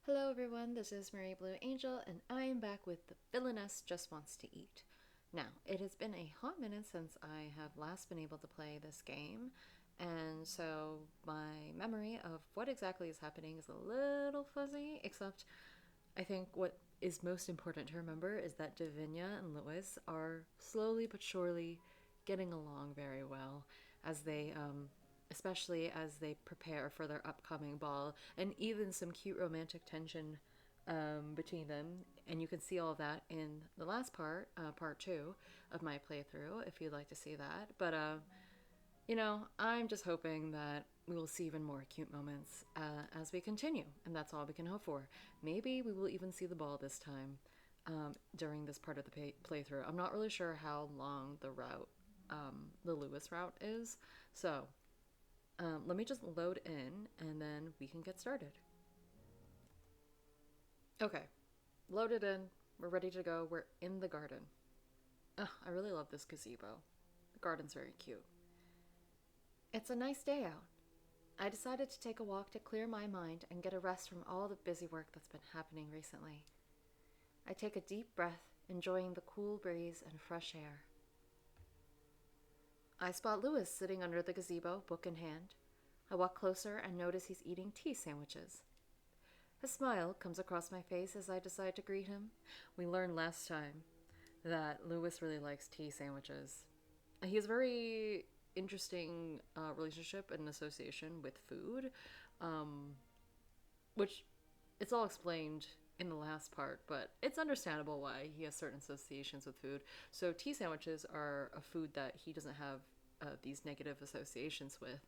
Hello everyone, this is Mary Blue Angel, and I am back with the Villainess Just Wants to Eat. Now, it has been a hot minute since I have last been able to play this game, and so my memory of what exactly is happening is a little fuzzy, except I think what is most important to remember is that Davinia and Lewis are slowly but surely getting along very well as especially as they prepare for their upcoming ball, and even some cute romantic tension between them. And you can see all of that in the last part two of my playthrough if you'd like to see that. But I'm just hoping that we will see even more cute moments as we continue, and that's all we can hope for. Maybe we will even see the ball this time during this part of the playthrough. I'm not really sure how long the Lewis route is, so let me just load in, and then we can get started. Okay, loaded in. We're ready to go. We're in the garden. Ugh, I really love this gazebo. The garden's very cute. It's a nice day out. I decided to take a walk to clear my mind and get a rest from all the busy work that's been happening recently. I take a deep breath, enjoying the cool breeze and fresh air. I spot Lewis sitting under the gazebo, book in hand. I walk closer and notice he's eating tea sandwiches. A smile comes across my face as I decide to greet him. We learned last time that Lewis really likes tea sandwiches. He has a very interesting relationship and association with food, um, which it's all explained in the last part, but it's understandable why he has certain associations with food. So tea sandwiches are a food that he doesn't have these negative associations with.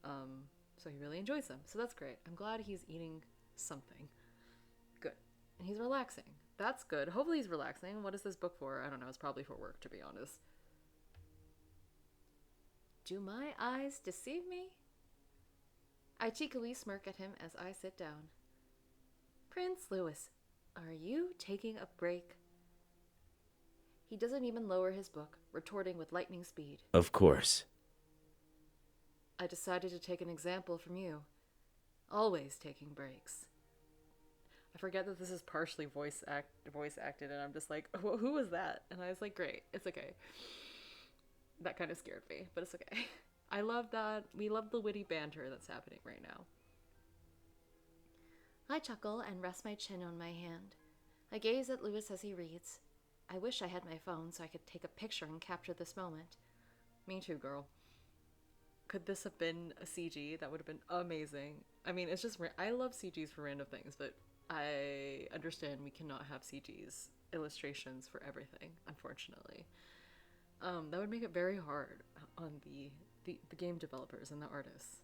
So he really enjoys them. So that's great. I'm glad he's eating something. Good. And he's relaxing. That's good. Hopefully he's relaxing. What is this book for? I don't know. It's probably for work, to be honest. Do my eyes deceive me? I cheekily smirk at him as I sit down. Prince Lewis, are you taking a break? He doesn't even lower his book, retorting with lightning speed. Of course. I decided to take an example from you. Always taking breaks. I forget that this is partially voice acted, and I'm just like, who was that? And I was like, great, it's okay. That kind of scared me, but it's okay. I love that. We love the witty banter that's happening right now. I chuckle and rest my chin on my hand. I gaze at Lewis as he reads. I wish I had my phone so I could take a picture and capture this moment. Me too, girl. Could this have been a CG? That would have been amazing. I mean, it's just, I love CGs for random things, but I understand we cannot have CGs, illustrations for everything, unfortunately. That would make it very hard on the game developers and the artists.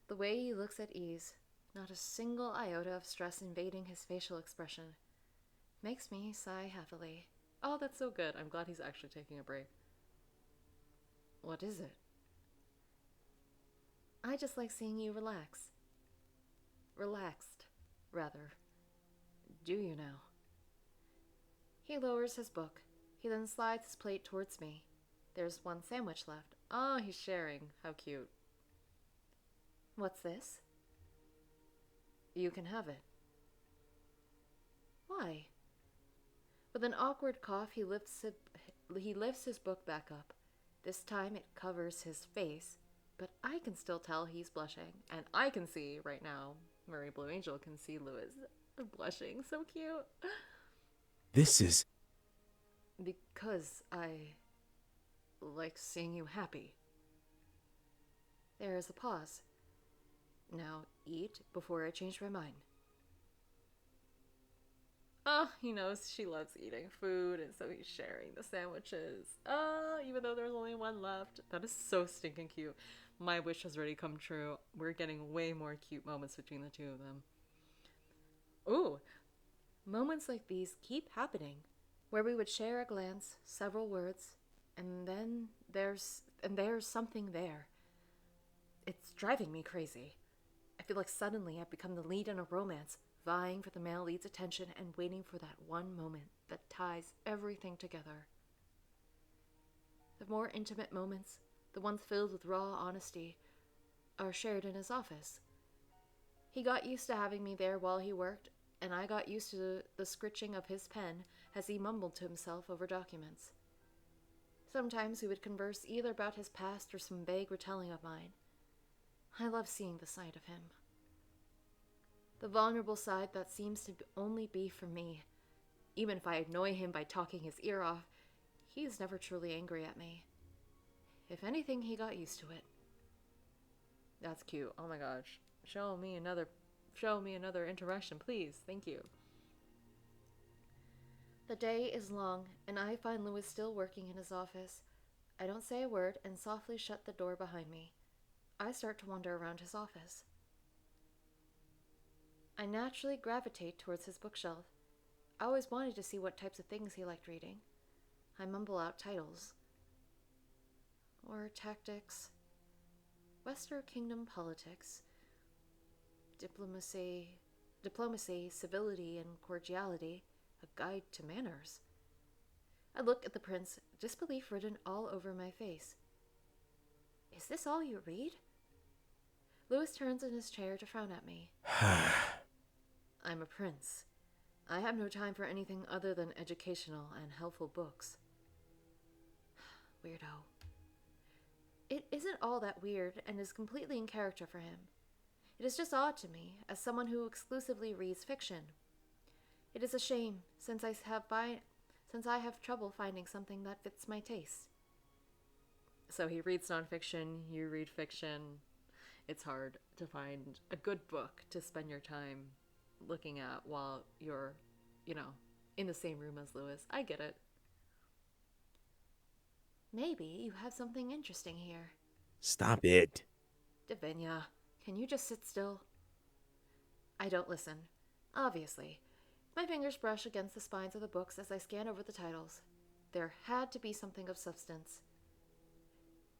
The way he looks at ease, not a single iota of stress invading his facial expression, makes me sigh heavily. Oh, that's so good. I'm glad he's actually taking a break. What is it? I just like seeing you relax. Relaxed, rather. Do you now? He lowers his book. He then slides his plate towards me. There's one sandwich left. Oh, he's sharing. How cute. What's this? You can have it. Why? With an awkward cough, he lifts his book back up. This time it covers his face, but I can still tell he's blushing. And I can see right now, Murray Blue Angel can see Lewis blushing. So cute. This is. Because I like seeing you happy. There is a pause. Now eat before I change my mind. Oh, he knows she loves eating food, and so he's sharing the sandwiches. Oh, even though there's only one left. That is so stinking cute. My wish has already come true. We're getting way more cute moments between the two of them. Ooh, moments like these keep happening, where we would share a glance, several words, and then there's something there. It's driving me crazy. I feel like suddenly I've become the lead in a romance, vying for the male lead's attention and waiting for that one moment that ties everything together. The more intimate moments, the ones filled with raw honesty, are shared in his office. He got used to having me there while he worked, and I got used to the scritching of his pen as he mumbled to himself over documents. Sometimes we would converse either about his past or some vague retelling of mine. I love seeing the side of him. The vulnerable side that seems to only be for me. Even if I annoy him by talking his ear off, he is never truly angry at me. If anything, he got used to it. That's cute. Oh my gosh. Show me another interaction, please. Thank you. The day is long, and I find Lewis still working in his office. I don't say a word and softly shut the door behind me. I start to wander around his office. I naturally gravitate towards his bookshelf. I always wanted to see what types of things he liked reading. I mumble out titles. War tactics, Western Kingdom politics, diplomacy, civility, and cordiality, a guide to manners. I look at the prince, disbelief written all over my face. Is this all you read? Lewis turns in his chair to frown at me. I'm a prince. I have no time for anything other than educational and helpful books. Weirdo. It isn't all that weird and is completely in character for him. It is just odd to me, as someone who exclusively reads fiction. It is a shame, since I have trouble finding something that fits my taste. So he reads nonfiction, you read fiction. It's hard to find a good book to spend your time looking at while you're, in the same room as Lewis. I get it. Maybe you have something interesting here. Stop it. Davinia, can you just sit still? I don't listen. Obviously. My fingers brush against the spines of the books as I scan over the titles. There had to be something of substance.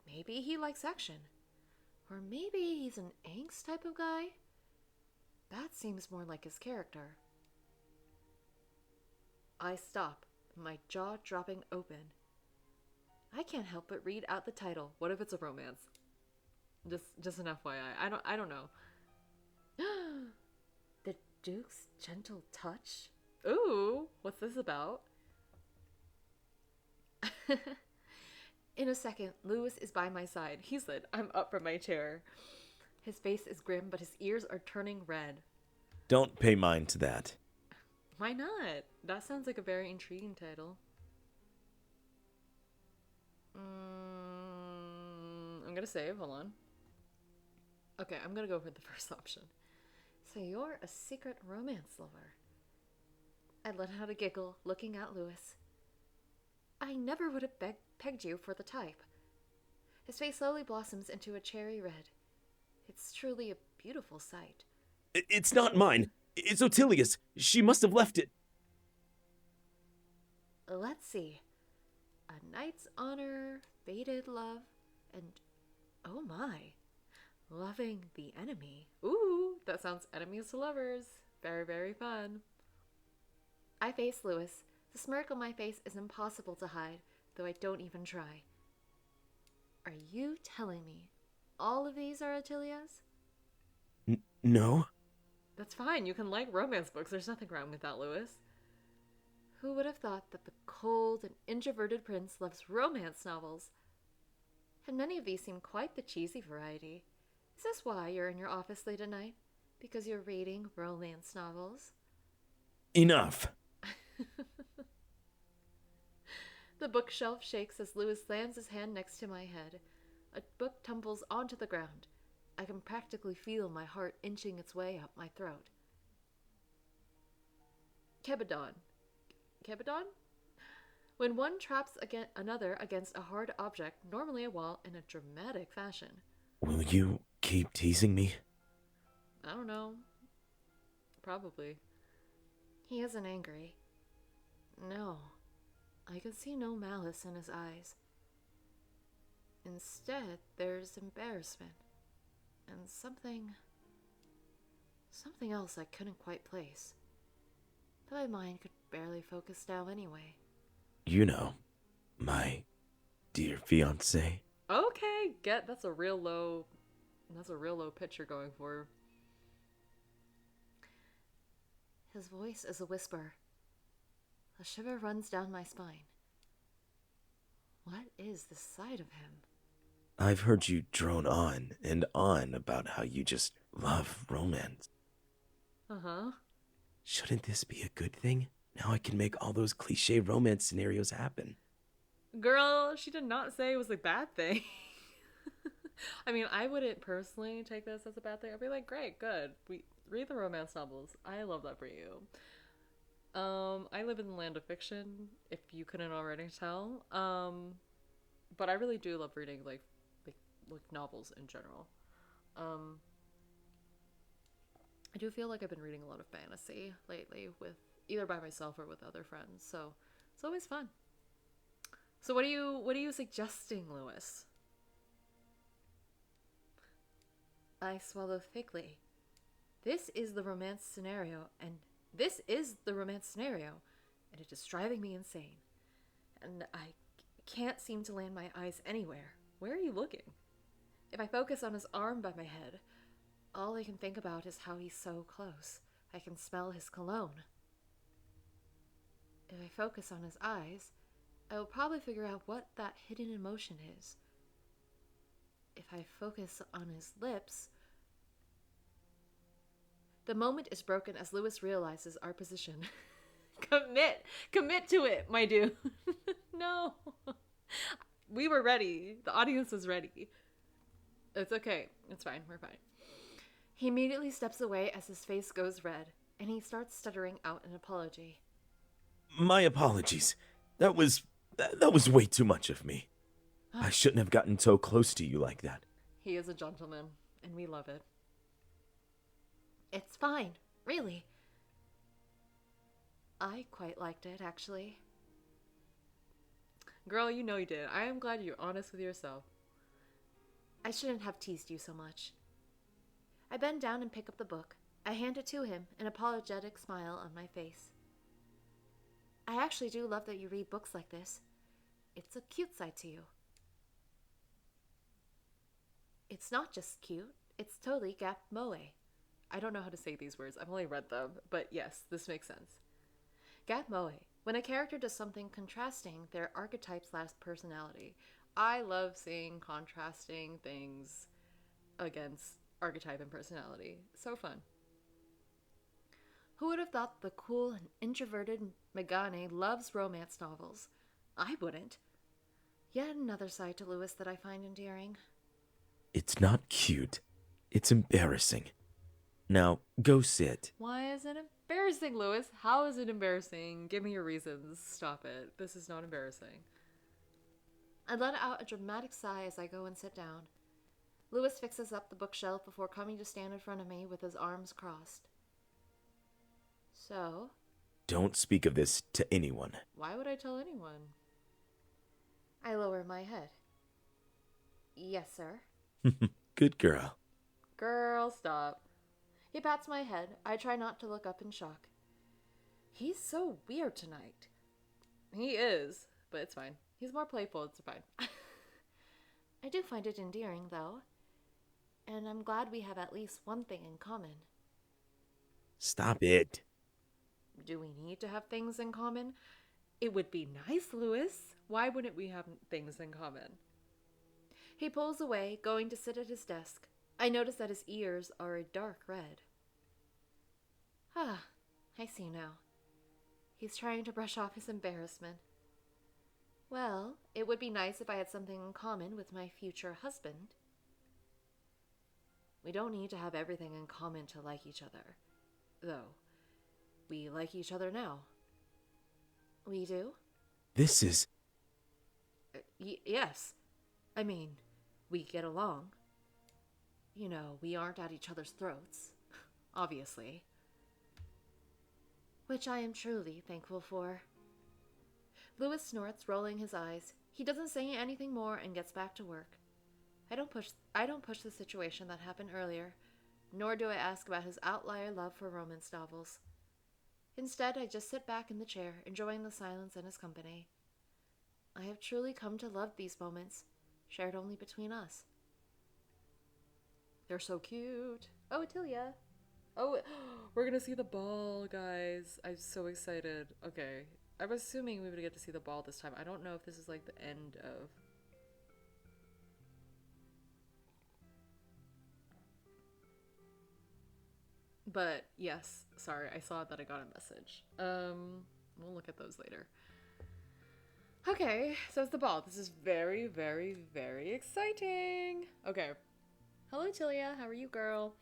Maybe he likes action. Or maybe he's an angst type of guy? That seems more like his character. I stop, my jaw dropping open. I can't help but read out the title. What if it's a romance? Just an FYI. I don't know. The Duke's Gentle Touch? Ooh, what's this about? In a second, Lewis is by my side. He said, I'm up from my chair. His face is grim, but his ears are turning red. Don't pay mind to that. Why not? That sounds like a very intriguing title. I'm gonna save. Hold on. Okay, I'm gonna go for the first option. So you're a secret romance lover. I let out a giggle, looking at Lewis. I never would have pegged you for the type. His face slowly blossoms into a cherry red. It's truly a beautiful sight. It's not mine. It's Ottilia's. She must have left it. Let's see. A knight's honor, fated love, and oh my, loving the enemy. Ooh, that sounds enemies to lovers. Very, very fun. I face Lewis. The smirk on my face is impossible to hide, though I don't even try. Are you telling me all of these are Ottilia's? No. That's fine. You can like romance books. There's nothing wrong with that, Lewis. Who would have thought that the cold and introverted prince loves romance novels? And many of these seem quite the cheesy variety. Is this why you're in your office late at night? Because you're reading romance novels? Enough. The bookshelf shakes as Lewis slams his hand next to my head. A book tumbles onto the ground. I can practically feel my heart inching its way up my throat. Kebadon. Kebadon? When one traps another against a hard object, normally a wall, in a dramatic fashion. Will you keep teasing me? I don't know. Probably. He isn't angry. No. I can see no malice in his eyes. Instead, there's embarrassment. And something else I couldn't quite place. But my mind could barely focus now anyway. You know, my dear fiancé. Okay, that's a real low pitch you're going for. His voice is a whisper. A shiver runs down my spine. What is this side of him? I've heard you drone on and on about how you just love romance. Uh-huh. Shouldn't this be a good thing? Now I can make all those cliche romance scenarios happen. Girl, she did not say it was a bad thing. I mean, I wouldn't personally take this as a bad thing. I'd be like, great, good. We read the romance novels. I love that for you. I live in the land of fiction, if you couldn't already tell. But I really do love reading like novels in general. Um, I do feel like I've been reading a lot of fantasy lately, with either by myself or with other friends. So it's always fun. So what are you suggesting, Lewis? I swallow thickly. This is the romance scenario, and this is the romance scenario, and it is driving me insane. And I can't seem to land my eyes anywhere. Where are you looking? If I focus on his arm by my head, all I can think about is how he's so close. I can smell his cologne. If I focus on his eyes, I will probably figure out what that hidden emotion is. If I focus on his lips... The moment is broken as Lewis realizes our position. Commit to it, my dude. No. We were ready. The audience was ready. It's okay. It's fine. We're fine. He immediately steps away as his face goes red, and he starts stuttering out an apology. My apologies. That was way too much of me. I shouldn't have gotten so close to you like that. He is a gentleman, and we love it. It's fine, really. I quite liked it, actually. Girl, you know you did. I am glad you're honest with yourself. I shouldn't have teased you so much. I bend down and pick up the book. I hand it to him, an apologetic smile on my face. I actually do love that you read books like this. It's a cute side to you. It's not just cute, it's totally gap moe. I don't know how to say these words, I've only read them, but yes, this makes sense. Gap moe. When a character does something contrasting their archetype/personality. I love seeing contrasting things against archetype and personality. So fun. Who would have thought the cool and introverted Megane loves romance novels? I wouldn't. Yet another side to Lewis that I find endearing. It's not cute. It's embarrassing. Now, go sit. Why is it embarrassing, Lewis? How is it embarrassing? Give me your reasons. Stop it. This is not embarrassing. I let out a dramatic sigh as I go and sit down. Lewis fixes up the bookshelf before coming to stand in front of me with his arms crossed. So? Don't speak of this to anyone. Why would I tell anyone? I lower my head. Yes, sir. Good girl. Girl, stop. He pats my head. I try not to look up in shock. He's so weird tonight. He is, but it's fine. He's more playful, it's fine. I do find it endearing, though. And I'm glad we have at least one thing in common. Stop it. Do we need to have things in common? It would be nice, Lewis. Why wouldn't we have things in common? He pulls away, going to sit at his desk. I notice that his ears are a dark red. Ah, I see now. He's trying to brush off his embarrassment. Well, it would be nice if I had something in common with my future husband. We don't need to have everything in common to like each other. Though, we like each other now. We do? This is... Yes. I mean, we get along. You know, we aren't at each other's throats. Obviously. Which I am truly thankful for. Lewis snorts, rolling his eyes. He doesn't say anything more and gets back to work. I don't push the situation that happened earlier, nor do I ask about his outlier love for romance novels. Instead, I just sit back in the chair, enjoying the silence and his company. I have truly come to love these moments, shared only between us. They're so cute. Oh, Atilia. Oh, we're gonna see the ball, guys. I'm so excited. Okay. I'm assuming we would get to see the ball this time. I don't know if this is like the end of. But yes, sorry, I saw that I got a message. We'll look at those later. Okay, so it's the ball. This is very, very, very exciting. Okay. Hello, Tilia. How are you, girl?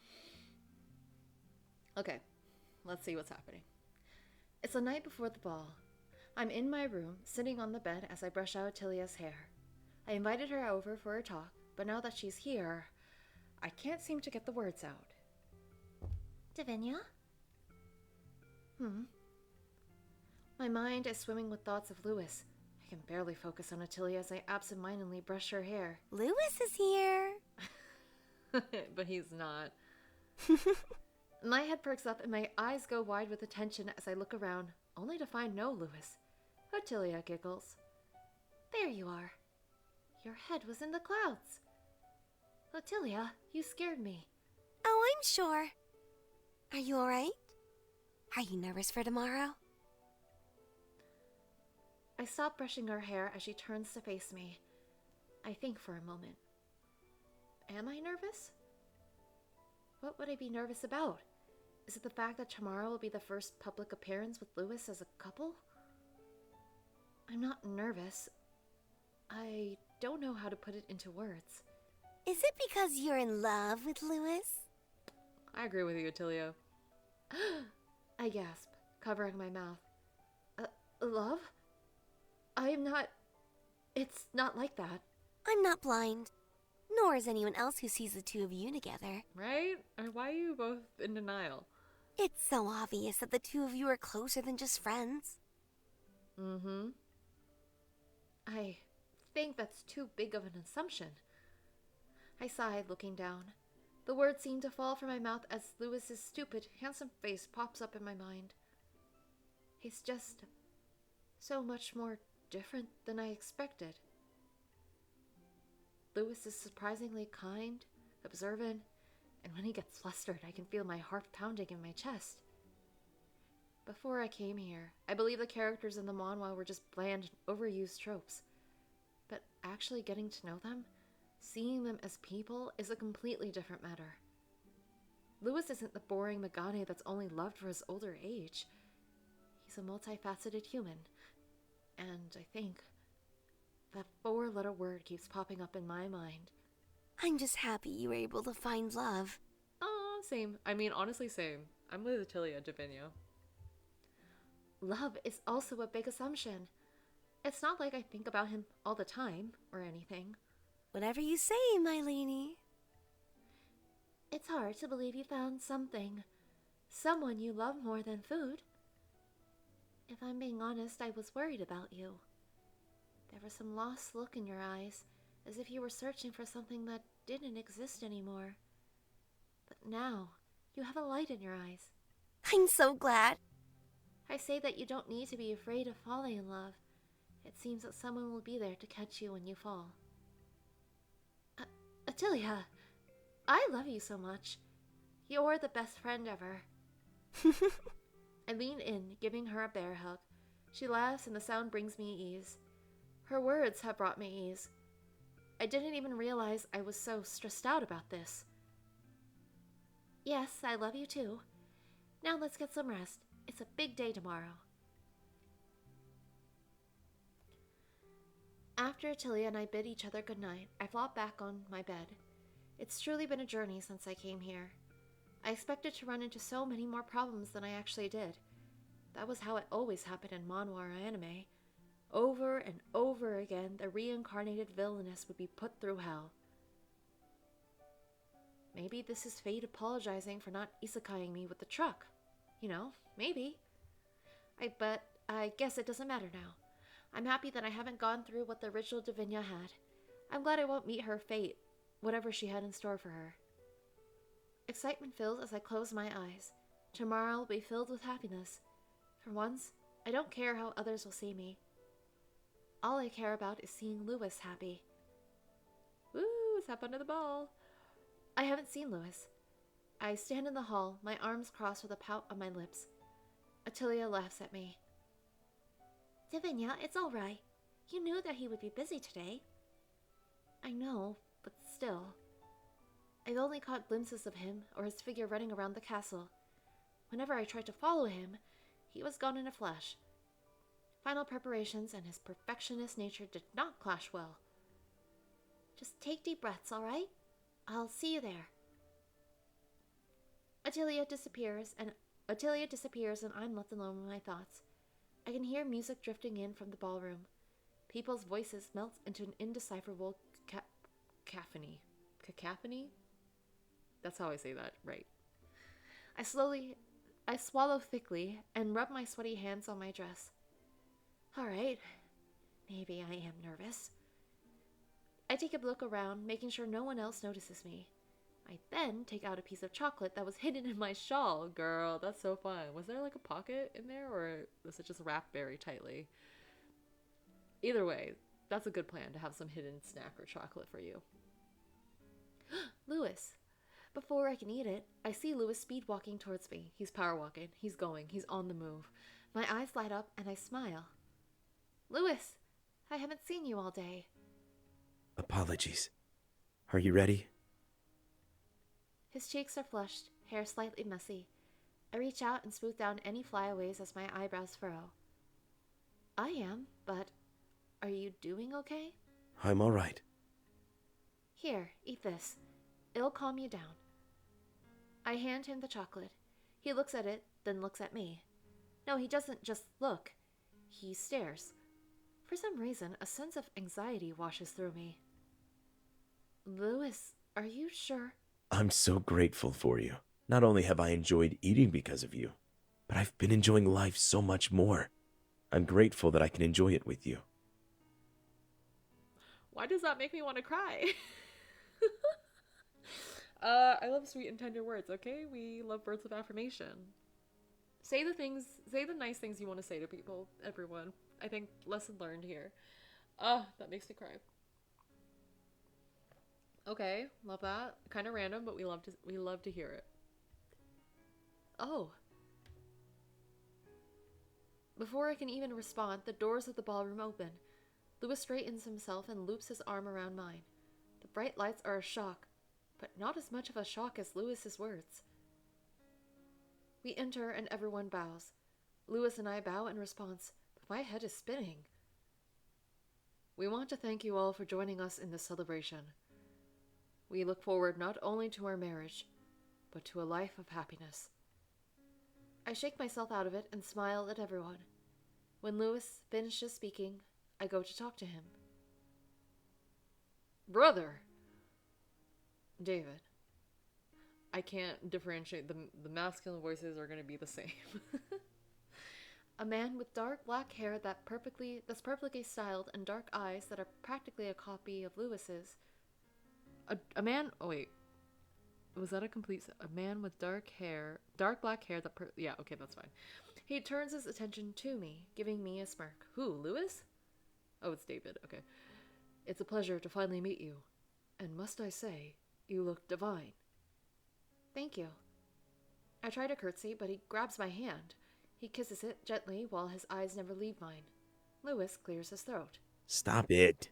Okay, let's see what's happening. It's the night before the ball. I'm in my room, sitting on the bed as I brush out Tilia's hair. I invited her over for a talk, but now that she's here, I can't seem to get the words out. Davinia? My mind is swimming with thoughts of Lewis. I can barely focus on Atilia as I absentmindedly brush her hair. Lewis is here. But he's not. My head perks up and my eyes go wide with attention as I look around, only to find no Lewis. Atilia giggles. There you are. Your head was in the clouds. Atilia, you scared me. Oh, I'm sure. Are you alright? Are you nervous for tomorrow? I stop brushing her hair as she turns to face me. I think for a moment. Am I nervous? What would I be nervous about? Is it the fact that tomorrow will be the first public appearance with Lewis as a couple? I'm not nervous. I don't know how to put it into words. Is it because you're in love with Lewis? I agree with you, Attilio. I gasp, covering my mouth. Love? I am not... It's not like that. I'm not blind. Nor is anyone else who sees the two of you together. Right? Or why are you both in denial? It's so obvious that the two of you are closer than just friends. Mm-hmm. I think that's too big of an assumption. I sighed, looking down. The words seem to fall from my mouth as Lewis's stupid, handsome face pops up in my mind. He's just so much more different than I expected. Lewis is surprisingly kind, observant, and when he gets flustered, I can feel my heart pounding in my chest. Before I came here, I believe the characters in the manhwa were just bland, overused tropes. But actually getting to know them, seeing them as people, is a completely different matter. Lewis isn't the boring Megane that's only loved for his older age. He's a multifaceted human. And I think that four-letter word keeps popping up in my mind. I'm just happy you were able to find love. Aw, same. I mean, honestly, same. I'm with Atilia, Davinia. Love is also a big assumption. It's not like I think about him all the time, or anything. Whatever you say, my lady. It's hard to believe you found something. Someone you love more than food. If I'm being honest, I was worried about you. There was some lost look in your eyes, as if you were searching for something that didn't exist anymore. But now, you have a light in your eyes. I'm so glad. I say that you don't need to be afraid of falling in love. It seems that someone will be there to catch you when you fall. Atilia, I love you so much. You're the best friend ever. I lean in, giving her a bear hug. She laughs and the sound brings me ease. Her words have brought me ease. I didn't even realize I was so stressed out about this. Yes, I love you too. Now let's get some rest. It's a big day tomorrow. After Atilia and I bid each other goodnight, I flop back on my bed. It's truly been a journey since I came here. I expected to run into so many more problems than I actually did. That was how it always happened in manhwa or anime. Over and over again, the reincarnated Villainess would be put through hell. Maybe this is fate apologizing for not isekaiing me with the truck. You know, maybe. But I guess it doesn't matter now. I'm happy that I haven't gone through what the original Davinia had. I'm glad I won't meet her fate, whatever she had in store for her. Excitement fills as I close my eyes. Tomorrow will be filled with happiness. For once, I don't care how others will see me. All I care about is seeing Lewis happy. Woo, it's happened to the ball. I haven't seen Lewis. I stand in the hall, my arms crossed with a pout on my lips. Attilia laughs at me. Davinia, it's all right. You knew that he would be busy today. I know, but still. I've only caught glimpses of him or his figure running around the castle. Whenever I tried to follow him, he was gone in a flash. Final preparations and his perfectionist nature did not clash well. Just take deep breaths, all right? I'll see you there. Attilia disappears, and I'm left alone with my thoughts. I can hear music drifting in from the ballroom. People's voices melt into an indecipherable cacophony. Cacophony? That's how I say that, right. I swallow thickly and rub my sweaty hands on my dress. All right, maybe I am nervous. I take a look around, making sure no one else notices me. I then take out a piece of chocolate that was hidden in my shawl. Girl, that's so fun. Was there like a pocket in there, or was it just wrapped very tightly? Either way, that's a good plan to have some hidden snack or chocolate for you. Lewis. Before I can eat it, I see Lewis speed walking towards me. He's power walking. He's going. He's on the move. My eyes light up and I smile. Lewis, I haven't seen you all day. Apologies. Are you ready? His cheeks are flushed, hair slightly messy. I reach out and smooth down any flyaways as my eyebrows furrow. I am, but are you doing okay? I'm all right. Here, eat this. It'll calm you down. I hand him the chocolate. He looks at it, then looks at me. No, he doesn't just look. He stares. For some reason, a sense of anxiety washes through me. Lewis, are you sure? I'm so grateful for you. Not only have I enjoyed eating because of you, but I've been enjoying life so much more. I'm grateful that I can enjoy it with you. Why does that make me want to cry? I love sweet and tender words, okay? We love words of affirmation. Say the nice things you want to say to people, everyone. I think lesson learned here. That makes me cry. Okay, love that. Kind of random, but we love to hear it. Oh. Before I can even respond, the doors of the ballroom open. Lewis straightens himself and loops his arm around mine. The bright lights are a shock, but not as much of a shock as Lewis's words. We enter and everyone bows. Lewis and I bow in response, but my head is spinning. We want to thank you all for joining us in this celebration. We look forward not only to our marriage, but to a life of happiness. I shake myself out of it and smile at everyone. When Lewis finishes speaking, I go to talk to him. Brother! David. I can't differentiate. The masculine voices are going to be the same. A man with dark black hair that's perfectly styled and dark eyes that are practically a copy of Lewis's. A man. Oh wait, was that a man with dark black hair yeah, okay, that's fine. He turns his attention to me, giving me a smirk. Who, Lewis? Oh, it's David. Okay. It's a pleasure to finally meet you. And must I say, you look divine. Thank you. I try to curtsy, but he grabs my hand. He kisses it gently while his eyes never leave mine. Lewis clears his throat. Stop it.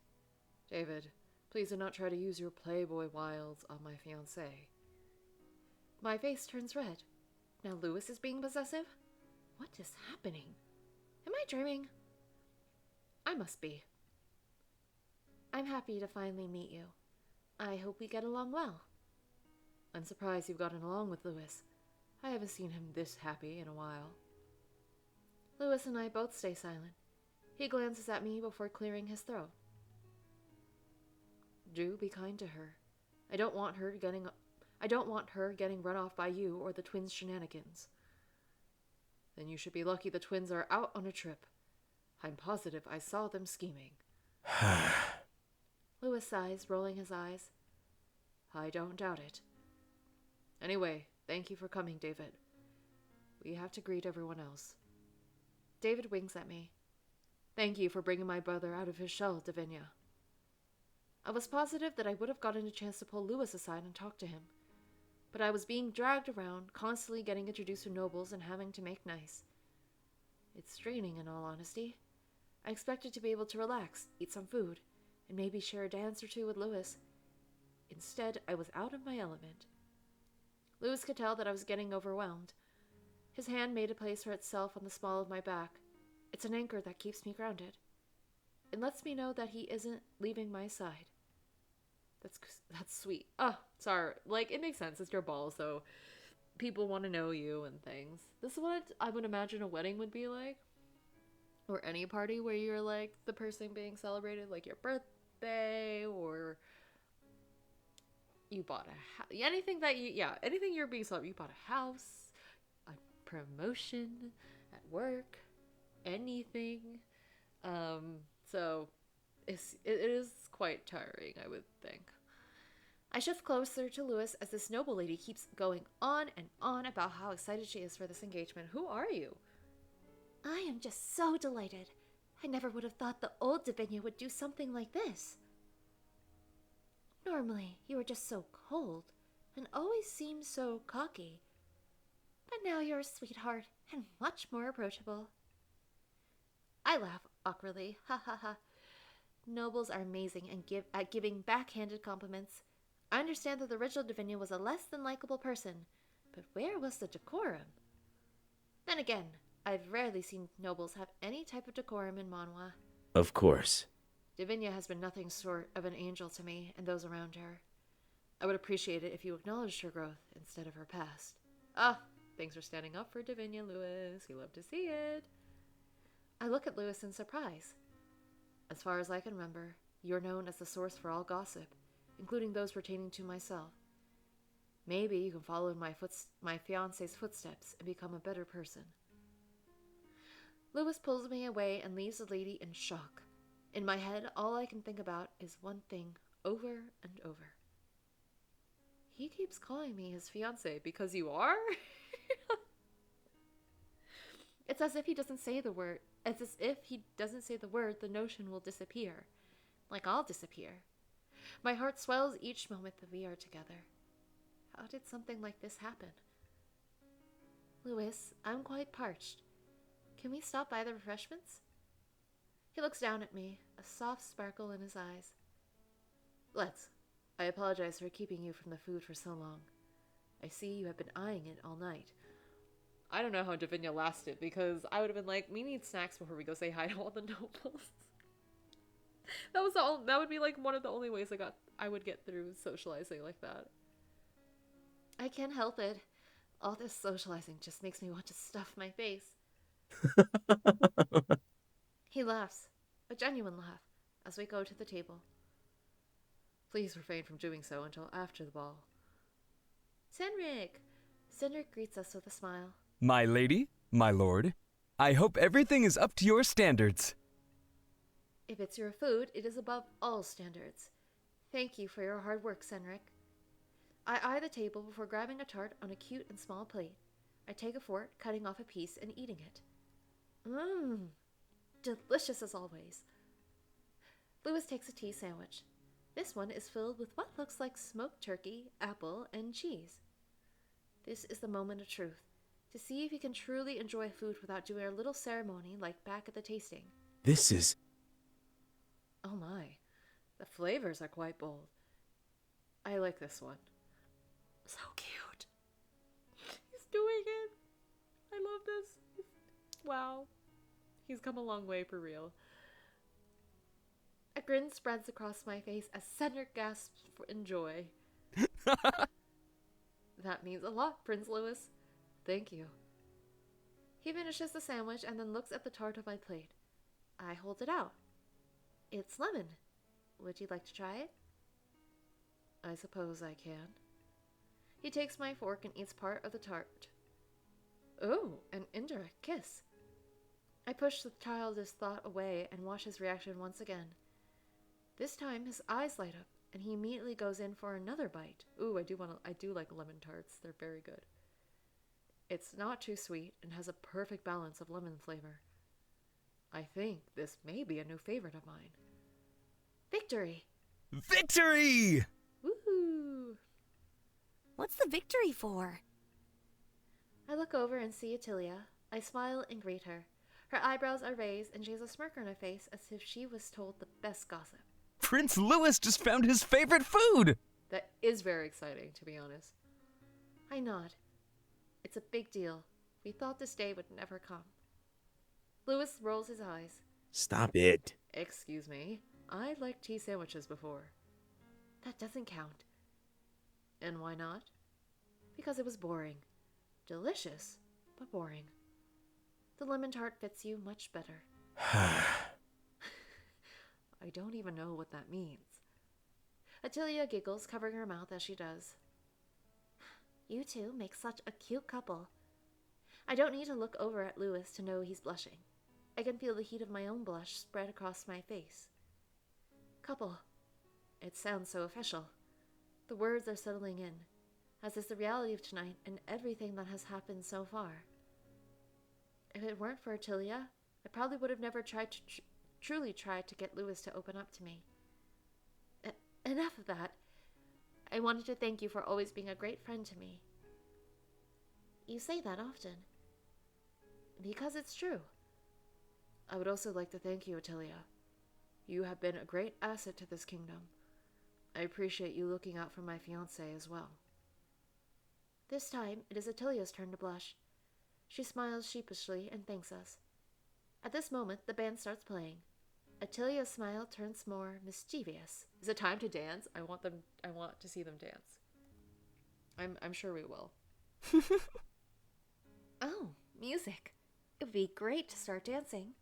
David, please do not try to use your playboy wiles on my fiancé. My face turns red. Now Lewis is being possessive? What is happening? Am I dreaming? I must be. I'm happy to finally meet you. I hope we get along well. I'm surprised you've gotten along with Lewis. I haven't seen him this happy in a while. Lewis and I both stay silent. He glances at me before clearing his throat. Do be kind to her. I don't want her getting run off by you or the twins' shenanigans. Then you should be lucky the twins are out on a trip. I'm positive I saw them scheming. Lewis sighs, rolling his eyes. I don't doubt it. Anyway, thank you for coming, David. We have to greet everyone else. David winks at me. Thank you for bringing my brother out of his shell, Davinia. I was positive that I would have gotten a chance to pull Lewis aside and talk to him, but I was being dragged around, constantly getting introduced to nobles and having to make nice. It's draining, in all honesty. I expected to be able to relax, eat some food, and maybe share a dance or two with Lewis. Instead, I was out of my element. Lewis could tell that I was getting overwhelmed. His hand made a place for itself on the small of my back. It's an anchor that keeps me grounded. It lets me know that he isn't leaving my side. That's sweet. Oh, sorry. Like, it makes sense. It's your ball, so people want to know you and things. This is what I would imagine a wedding would be like. Or any party where you're, like, the person being celebrated, like your birthday, or you bought a house. Anything you're being celebrated. You bought a house, a promotion at work, anything. So it is quite tiring, I would think. I shift closer to Lewis as this noble lady keeps going on and on about how excited she is for this engagement. Who are you? I am just so delighted. I never would have thought the old Davinia would do something like this. Normally, you were just so cold and always seemed so cocky. But now you're a sweetheart and much more approachable. I laugh awkwardly. Ha ha ha. Nobles are amazing at giving backhanded compliments. I understand that the original Davinia was a less than likable person, but where was the decorum? Then again, I've rarely seen nobles have any type of decorum in Manhwa. Of course. Davinia has been nothing short of an angel to me and those around her. I would appreciate it if you acknowledged her growth instead of her past. Ah, thanks for standing up for Davinia, Lewis. We love to see it. I look at Lewis in surprise. As far as I can remember, you're known as the source for all gossip, including those pertaining to myself. Maybe you can follow in my fiancé's footsteps and become a better person. Lewis pulls me away and leaves the lady in shock. In my head, all I can think about is one thing over and over. He keeps calling me his fiancé because you are? It's as if he doesn't say the word. It's as if he doesn't say the word, the notion will disappear. Like I'll disappear. My heart swells each moment that we are together. How did something like this happen? Lewis, I'm quite parched. Can we stop by the refreshments? He looks down at me, a soft sparkle in his eyes. Let's. I apologize for keeping you from the food for so long. I see you have been eyeing it all night. I don't know how Davinia lasted, because I would have been like, we need snacks before we go say hi to all the nobles. That would be like one of the only ways I would get through socializing like that. I can't help it. All this socializing just makes me want to stuff my face. He laughs, a genuine laugh, as we go to the table. Please refrain from doing so until after the ball. Cynric! Cynric greets us with a smile. My lady, my lord, I hope everything is up to your standards. If it's your food, it is above all standards. Thank you for your hard work, Cynric. I eye the table before grabbing a tart on a cute and small plate. I take a fork, cutting off a piece and eating it. Mmm, delicious as always. Lewis takes a tea sandwich. This one is filled with what looks like smoked turkey, apple, and cheese. This is the moment of truth, to see if you can truly enjoy food without doing a little ceremony like back at the tasting. This is... Oh my, the flavors are quite bold. I like this one. So cute. He's doing it. I love this. Wow. He's come a long way for real. A grin spreads across my face as Cedric gasps in joy. That means a lot, Prince Lewis. Thank you. He finishes the sandwich and then looks at the tart on my plate. I hold it out. It's lemon. Would you like to try it? I suppose I can. He takes my fork and eats part of the tart. Oh, an indirect kiss. I push the childish thought away and watch his reaction once again. This time his eyes light up and he immediately goes in for another bite. Ooh, I do like lemon tarts. They're very good. It's not too sweet and has a perfect balance of lemon flavor. I think this may be a new favorite of mine. Victory! Victory! Woohoo! What's the victory for? I look over and see Attilia. I smile and greet her. Her eyebrows are raised and she has a smirk on her face as if she was told the best gossip. Prince Lewis just found his favorite food! That is very exciting, to be honest. I nod. It's a big deal. We thought this day would never come. Lewis rolls his eyes. Stop it. Excuse me. I'd liked tea sandwiches before. That doesn't count. And why not? Because it was boring. Delicious, but boring. The lemon tart fits you much better. I don't even know what that means. Attilia giggles, covering her mouth as she does. You two make such a cute couple. I don't need to look over at Lewis to know he's blushing. I can feel the heat of my own blush spread across my face. Couple. It sounds so official. The words are settling in, as is the reality of tonight and everything that has happened so far. If it weren't for Attilia, I probably would have never truly tried to get Lewis to open up to me. Enough of that. I wanted to thank you for always being a great friend to me. You say that often. Because it's true. I would also like to thank you, Attilia. You have been a great asset to this kingdom. I appreciate you looking out for my fiancé as well. This time, it is Attilia's turn to blush. She smiles sheepishly and thanks us. At this moment, the band starts playing. Attilia's smile turns more mischievous. Is it time to dance? I want to see them dance. I'm sure we will. Oh, music. It would be great to start dancing.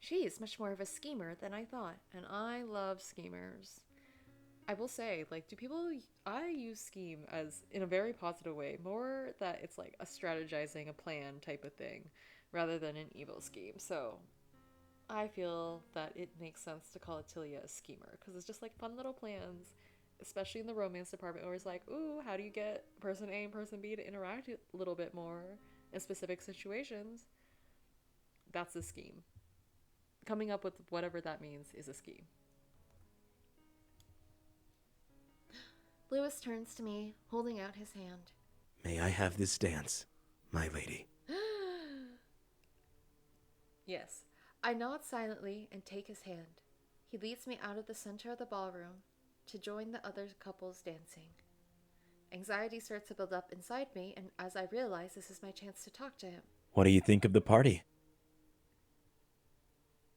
She is much more of a schemer than I thought, and I love schemers. I will say, I use scheme as in a very positive way, more that it's like a strategizing, a plan type of thing, rather than an evil scheme. So I feel that it makes sense to call Attilia a schemer, because it's just like fun little plans, especially in the romance department, where it's like, ooh, how do you get person A and person B to interact a little bit more in specific situations? That's a scheme. Coming up with whatever that means is a scheme. Lewis turns to me, holding out his hand. May I have this dance, my lady? Yes. I nod silently and take his hand. He leads me out of the center of the ballroom to join the other couples dancing. Anxiety starts to build up inside me, and as I realize this is my chance to talk to him. What do you think of the party?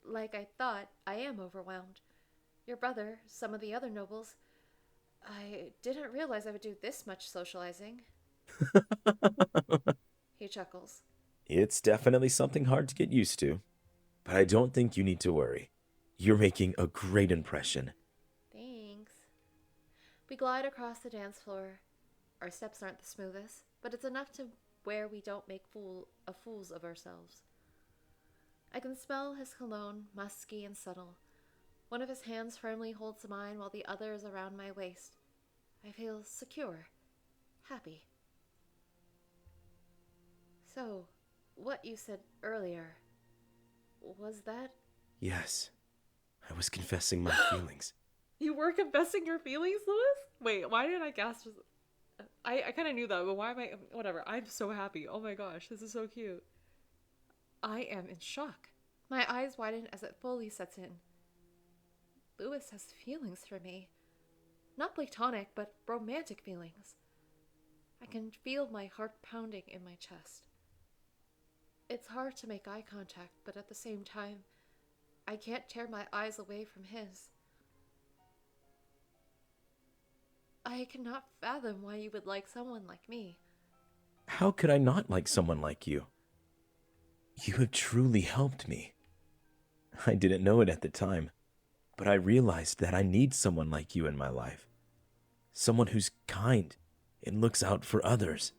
Like I thought, I am overwhelmed. Your brother, some of the other nobles, I didn't realize I would do this much socializing. He chuckles. It's definitely something hard to get used to, but I don't think you need to worry. You're making a great impression. Thanks. We glide across the dance floor. Our steps aren't the smoothest, but it's enough to where we don't make fools of ourselves. I can smell his cologne, musky and subtle. One of his hands firmly holds mine while the other is around my waist. I feel secure, happy. So, what you said earlier, was that? Yes, I was confessing my feelings. You were confessing your feelings, Lewis? Wait, why did I gasp? I kind of knew that, but why am I? Whatever, I'm so happy. Oh my gosh, this is so cute. I am in shock. My eyes widen as it fully sets in. Lewis has feelings for me. Not platonic, but romantic feelings. I can feel my heart pounding in my chest. It's hard to make eye contact, but at the same time, I can't tear my eyes away from his. I cannot fathom why you would like someone like me. How could I not like someone like you? You have truly helped me. I didn't know it at the time, but I realized that I need someone like you in my life. Someone who's kind and looks out for others.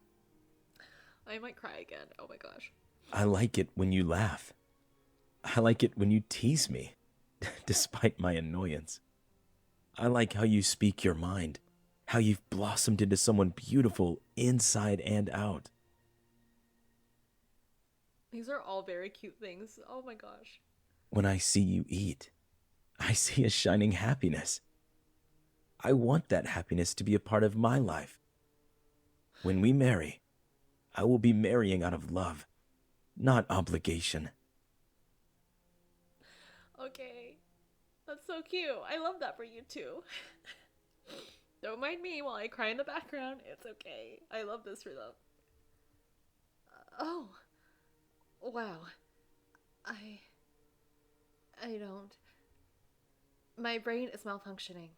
I might cry again. Oh my gosh. I like it when you laugh. I like it when you tease me, despite my annoyance. I like how you speak your mind, how you've blossomed into someone beautiful inside and out. These are all very cute things. Oh my gosh. When I see you eat, I see a shining happiness. I want that happiness to be a part of my life. When we marry, I will be marrying out of love, not obligation. Okay. That's so cute. I love that for you too. Don't mind me while I cry in the background. It's okay. I love this for them. Oh. Wow. I I don't. My brain is malfunctioning.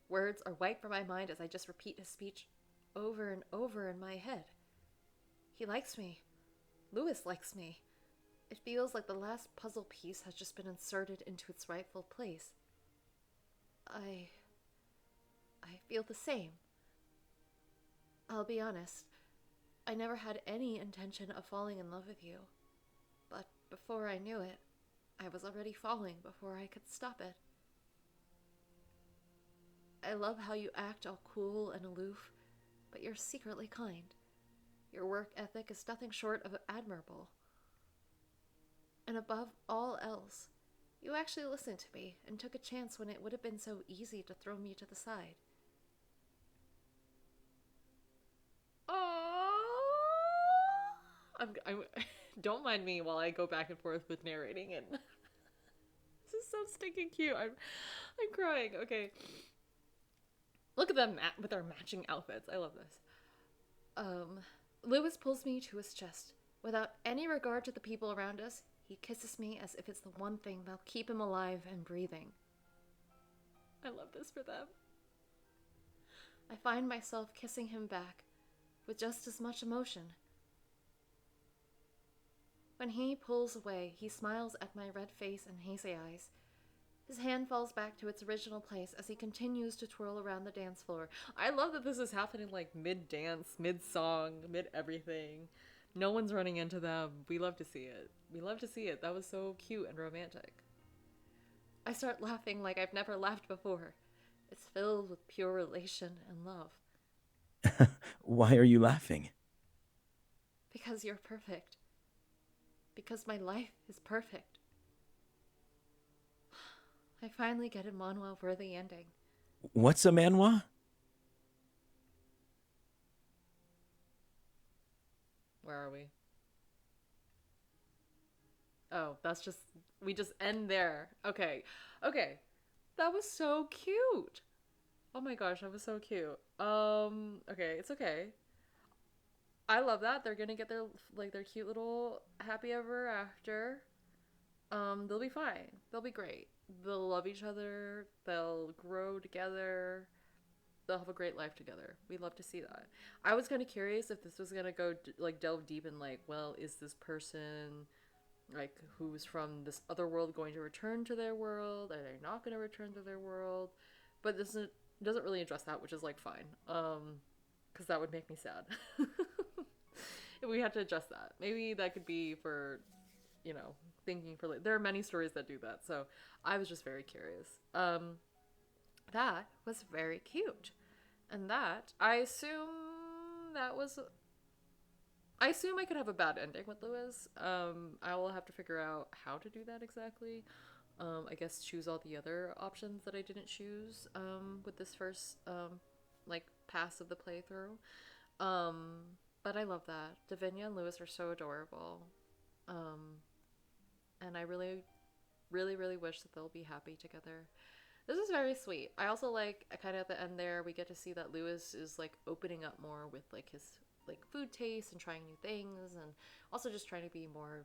Words are wiped from my mind as I just repeat his speech over and over in my head. He likes me. Lewis likes me. It feels like the last puzzle piece has just been inserted into its rightful place. I feel the same. I'll be honest. I never had any intention of falling in love with you. But before I knew it, I was already falling before I could stop it. I love how you act all cool and aloof, but you're secretly kind. Your work ethic is nothing short of admirable. And above all else, you actually listened to me and took a chance when it would have been so easy to throw me to the side. Oh, I'm don't mind me while I go back and forth with narrating it. This is so stinking cute. I'm crying. Okay. Look at them with their matching outfits. I love this. Lewis pulls me to his chest. Without any regard to the people around us, he kisses me as if it's the one thing that'll keep him alive and breathing. I love this for them. I find myself kissing him back with just as much emotion. When he pulls away, he smiles at my red face and hazy eyes. His hand falls back to its original place as he continues to twirl around the dance floor. I love that this is happening like mid-dance, mid-song, mid-everything. No one's running into them. We love to see it. We love to see it. That was so cute and romantic. I start laughing like I've never laughed before. It's filled with pure elation and love. Why are you laughing? Because you're perfect. Because my life is perfect. I finally get a Manuel-worthy ending. What's a manhwa? Where are we? Oh, we just end there. Okay. Okay. That was so cute. Oh my gosh, that was so cute. Okay, it's okay. I love that. They're gonna get their cute little happy ever after. They'll be fine. They'll be great. They'll love each other. They'll grow together. They'll have a great life together. We love to see that. I was kind of curious if this was gonna go delve deep in well, is this person who's from this other world going to return to their world? Are they not going to return to their world? But this doesn't really address that, which is fine. Because that would make me sad. If we had to adjust that, maybe that could be for, thinking for there are many stories that do that. So I was just very curious. That was very cute, and that I assume I could have a bad ending with Lewis. I will have to figure out how to do that exactly. I guess choose all the other options that I didn't choose with this first pass of the playthrough. But I love that. Davinia and Lewis are so adorable. And I really, really, really wish that they'll be happy together. This is very sweet. I also kind of at the end there, we get to see that Lewis is opening up more with his food tastes and trying new things, and also just trying to be more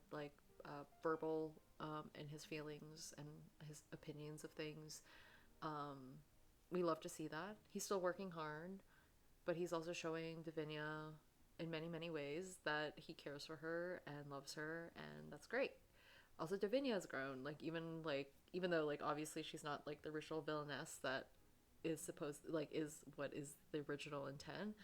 verbal in his feelings and his opinions of things. We love to see that. He's still working hard, but he's also showing Davinia in many, many ways that he cares for her and loves her, and that's great. Also, Davinia has grown, even though obviously she's not the original villainess that is supposed is what is the original intent.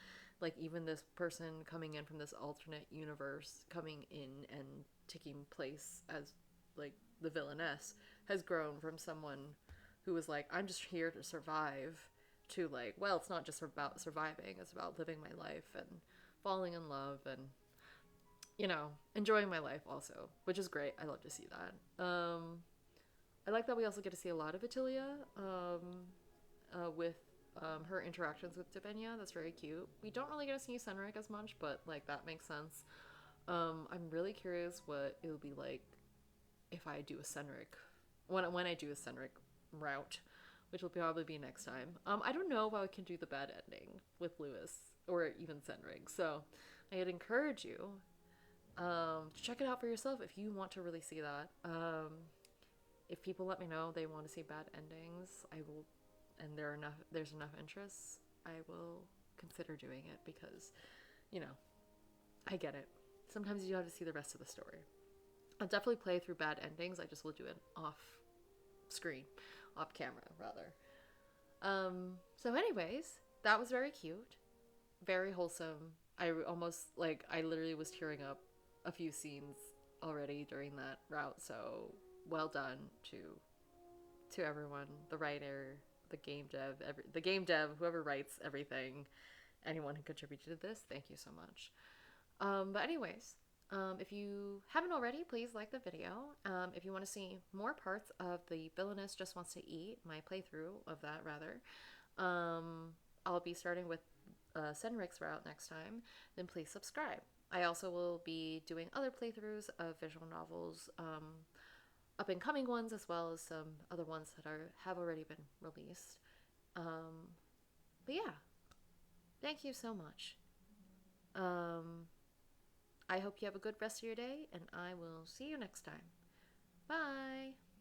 Even this person coming in from this alternate universe, coming in and taking place as the villainess, has grown from someone who was I'm just here to survive, to well, it's not just about surviving, it's about living my life and falling in love and enjoying my life also, which is great. I love to see that. I like that we also get to see a lot of Atilia with her interactions with Davinia. That's very cute. We don't really get to see Senric as much, but like that makes sense. I'm really curious what it will be like if I do a Senric, when I do a Senric route, which will probably be next time. I don't know if I can do the bad ending with Lewis or even Senric, so I'd encourage you to check it out for yourself if you want to really see that. If people let me know they want to see bad endings, I will, and there's enough interest, I will consider doing it because, you know, I get it. Sometimes you have to see the rest of the story. I'll definitely play through bad endings. I just will do it off screen, off camera rather. So anyways, that was very cute, very wholesome. I literally was tearing up a few scenes already during that route. So well done to everyone, the writer, the game dev, whoever writes everything, anyone who contributed to this. Thank you so much. But anyways, if you haven't already, please like the video. If you want to see more parts of the Villainess Just Wants to Eat, my playthrough of that rather, I'll be starting with Senric's route next time, then please subscribe. I also will be doing other playthroughs of visual novels, up and coming ones, as well as some other ones that have already been released. But yeah, thank you so much. I hope you have a good rest of your day, and I will see you next time. Bye!